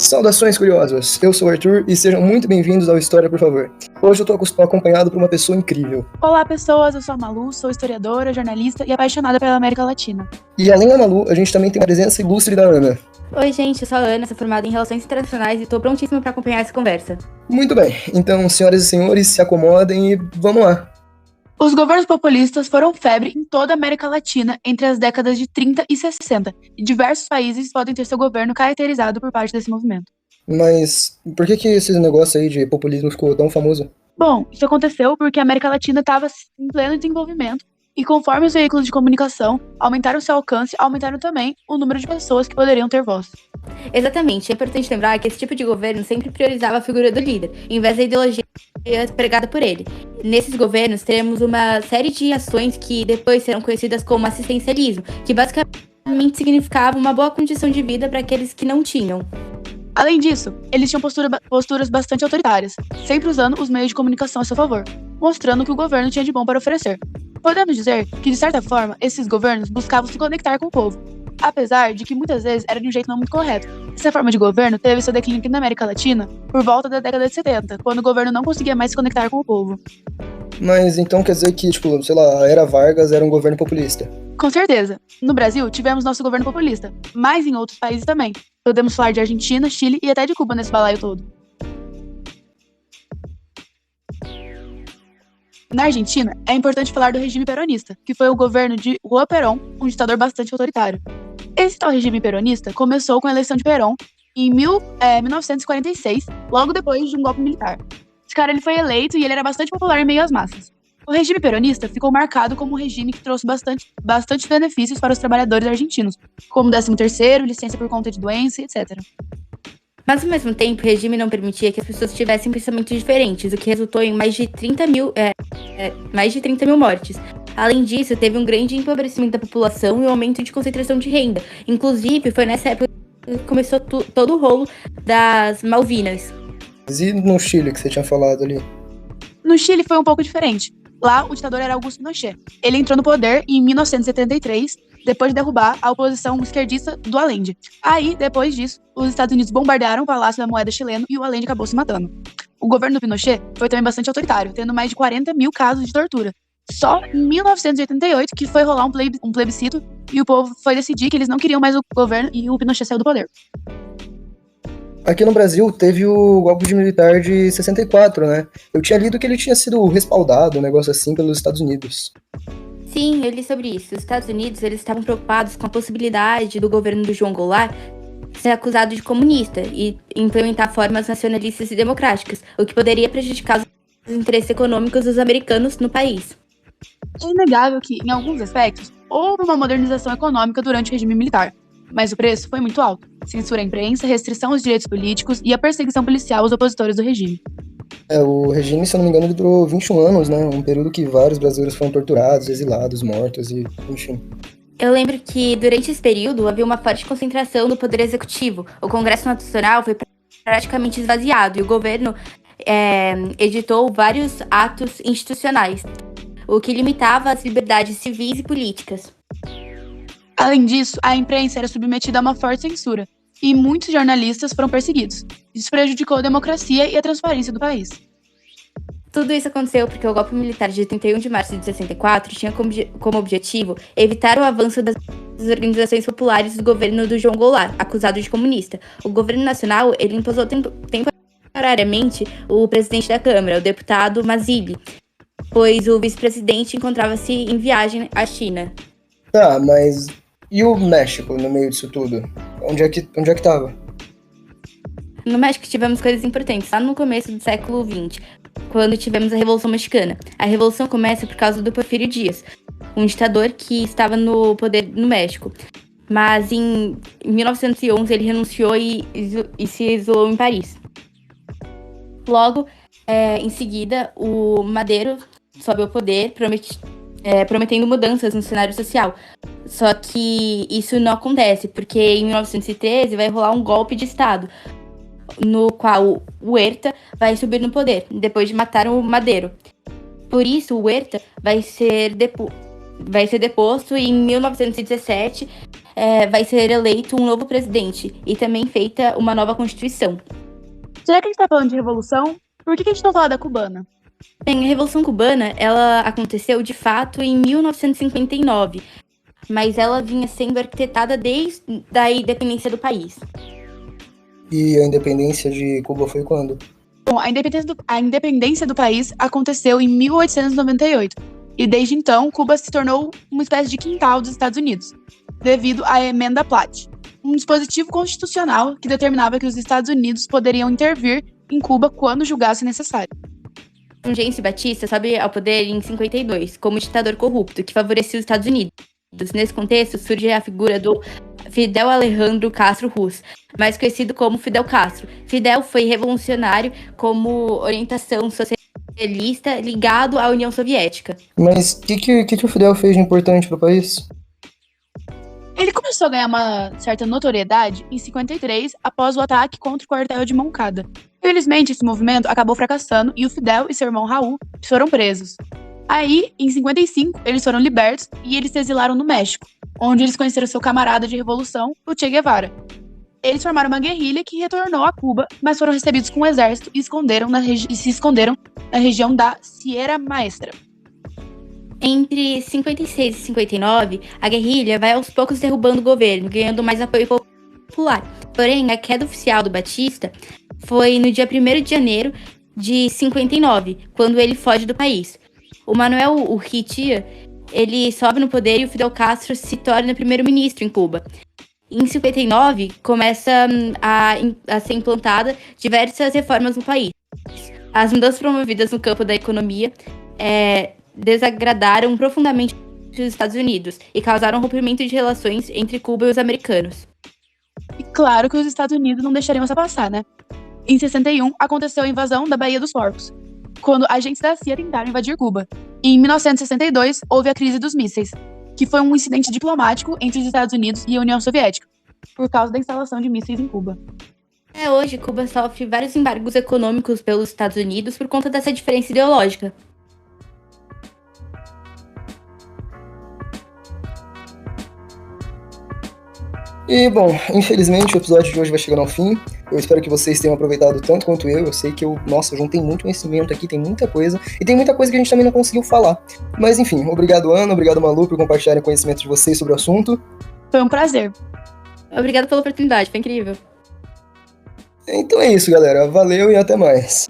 Saudações curiosas, eu sou o Arthur e sejam muito bem-vindos ao História, por favor. Hoje eu tô acompanhado por uma pessoa incrível. Olá pessoas, eu sou a Malu, sou historiadora, jornalista e apaixonada pela América Latina. E além da Malu, a gente também tem a presença ilustre da Ana. Oi gente, eu sou a Ana, sou formada em Relações Internacionais e tô prontíssima para acompanhar essa conversa. Muito bem, então senhoras e senhores, se acomodem e vamos lá. Os governos populistas foram febre em toda a América Latina entre as décadas de 30 e 60, e diversos países podem ter seu governo caracterizado por parte desse movimento. Mas por que esse negócio aí de populismo ficou tão famoso? Bom, isso aconteceu porque a América Latina estava em pleno desenvolvimento, e conforme os veículos de comunicação aumentaram seu alcance, aumentaram também o número de pessoas que poderiam ter voz. Exatamente, é importante lembrar que esse tipo de governo sempre priorizava a figura do líder, em vez da ideologia pregada por ele. Nesses governos, teremos uma série de ações que depois serão conhecidas como assistencialismo, que basicamente significava uma boa condição de vida para aqueles que não tinham. Além disso, eles tinham posturas bastante autoritárias, sempre usando os meios de comunicação a seu favor, mostrando o que o governo tinha de bom para oferecer. Podemos dizer que, de certa forma, esses governos buscavam se conectar com o povo, apesar de que muitas vezes era de um jeito não muito correto. Essa forma de governo teve seu declínio aqui na América Latina por volta da década de 70, quando o governo não conseguia mais se conectar com o povo. Mas então quer dizer que, a era Vargas era um governo populista? Com certeza. No Brasil, tivemos nosso governo populista, mas em outros países também. Podemos falar de Argentina, Chile e até de Cuba nesse balaio todo. Na Argentina, é importante falar do regime peronista, que foi o governo de Juan Perón, um ditador bastante autoritário. Esse tal regime peronista começou com a eleição de Perón em 1946, logo depois de um golpe militar. Esse cara ele foi eleito e ele era bastante popular em meio às massas. O regime peronista ficou marcado como um regime que trouxe bastante benefícios para os trabalhadores argentinos, como 13º, licença por conta de doença, etc. Mas, ao mesmo tempo, o regime não permitia que as pessoas tivessem pensamentos diferentes, o que resultou em mais de 30 mil mortes. Além disso, teve um grande empobrecimento da população e um aumento de concentração de renda. Inclusive, foi nessa época que começou todo o rolo das Malvinas. E no Chile, que você tinha falado ali? No Chile foi um pouco diferente. Lá, o ditador era Augusto Pinochet. Ele entrou no poder em 1973, depois de derrubar a oposição esquerdista do Allende. Aí, depois disso, os Estados Unidos bombardearam o Palácio da Moeda chileno e o Allende acabou se matando. O governo do Pinochet foi também bastante autoritário, tendo mais de 40 mil casos de tortura. Só em 1988 que foi rolar um plebiscito e o povo foi decidir que eles não queriam mais o governo e o Pinochet saiu do poder. Aqui no Brasil teve o golpe militar de 64, né? Eu tinha lido que ele tinha sido respaldado, um negócio assim, pelos Estados Unidos. Sim, eu li sobre isso. Os Estados Unidos eles estavam preocupados com a possibilidade do governo do João Goulart ser acusado de comunista e implementar formas nacionalistas e democráticas, o que poderia prejudicar os interesses econômicos dos americanos no país. É inegável que, em alguns aspectos, houve uma modernização econômica durante o regime militar, mas o preço foi muito alto. Censura à imprensa, restrição aos direitos políticos e a perseguição policial aos opositores do regime. O regime, se eu não me engano, ele durou 21 anos, né? Um período que vários brasileiros foram torturados, exilados, mortos e enfim. Eu lembro que, durante esse período, havia uma forte concentração do poder executivo. O Congresso Nacional foi praticamente esvaziado e o governo editou vários atos institucionais, o que limitava as liberdades civis e políticas. Além disso, a imprensa era submetida a uma forte censura, e muitos jornalistas foram perseguidos. Isso prejudicou a democracia e a transparência do país. Tudo isso aconteceu porque o golpe militar de 31 de março de 64 tinha como objetivo evitar o avanço das organizações populares do governo do João Goulart, acusado de comunista. O governo nacional ele imposou temporariamente o presidente da Câmara, o deputado Mazzilli, pois o vice-presidente encontrava-se em viagem à China. Tá, mas e o México no meio disso tudo? Onde é que tava? No México tivemos coisas importantes, lá no começo do século XX, quando tivemos a Revolução Mexicana. A Revolução começa por causa do Porfírio Díaz, um ditador que estava no poder no México. Mas em 1911 ele renunciou e se isolou em Paris. Logo, em seguida, o Madero sobe ao poder, prometendo mudanças no cenário social. Só que isso não acontece, porque em 1913 vai rolar um golpe de Estado, no qual o Huerta vai subir no poder, depois de matar o Madero. Por isso, o Huerta vai ser deposto e em 1917 vai ser eleito um novo presidente e também feita uma nova constituição. Já que a gente tá falando de revolução, por que a gente não fala da cubana? Bem, a Revolução Cubana, ela aconteceu de fato em 1959, mas ela vinha sendo arquitetada desde a independência do país. E a independência de Cuba foi quando? Bom, a independência do país aconteceu em 1898, e desde então Cuba se tornou uma espécie de quintal dos Estados Unidos, devido à Emenda Platt, um dispositivo constitucional que determinava que os Estados Unidos poderiam intervir em Cuba quando julgasse necessário. Fulgêncio Batista sobe ao poder em 52, como ditador corrupto, que favorecia os Estados Unidos. Nesse contexto, surge a figura do Fidel Alejandro Castro Ruz, mais conhecido como Fidel Castro. Fidel foi revolucionário como orientação socialista ligado à União Soviética. Mas o que o Fidel fez de importante para o país? Ele começou a ganhar uma certa notoriedade em 53, após o ataque contra o quartel de Moncada. Infelizmente, esse movimento acabou fracassando e o Fidel e seu irmão Raul foram presos. Aí, em 55, eles foram libertos e eles se exilaram no México, onde eles conheceram seu camarada de revolução, o Che Guevara. Eles formaram uma guerrilha que retornou a Cuba, mas foram recebidos com um exército e se esconderam na região da Sierra Maestra. Entre 56 e 59, a guerrilha vai aos poucos derrubando o governo, ganhando mais apoio popular. Porém, a queda oficial do Batista foi no dia 1º de janeiro de 59, quando ele foge do país. O Manuel Urrutia, ele sobe no poder e o Fidel Castro se torna primeiro-ministro em Cuba. Em 59, começa a ser implantada diversas reformas no país. As mudanças promovidas no campo da economia desagradaram profundamente os Estados Unidos e causaram um rompimento de relações entre Cuba e os americanos. E claro que os Estados Unidos não deixariam essa passar, né? Em 61, aconteceu a invasão da Baía dos Porcos, quando agentes da CIA tentaram invadir Cuba. E em 1962, houve a crise dos mísseis, que foi um incidente diplomático entre os Estados Unidos e a União Soviética, por causa da instalação de mísseis em Cuba. Hoje, Cuba sofre vários embargos econômicos pelos Estados Unidos por conta dessa diferença ideológica. E, bom, infelizmente o episódio de hoje vai chegando ao fim. Eu espero que vocês tenham aproveitado tanto quanto eu. Eu sei que eu juntei muito conhecimento aqui, tem muita coisa. E tem muita coisa que a gente também não conseguiu falar. Mas, enfim, obrigado, Ana, obrigado, Malu, por compartilharem o conhecimento de vocês sobre o assunto. Foi um prazer. Obrigada pela oportunidade, foi incrível. Então é isso, galera. Valeu e até mais.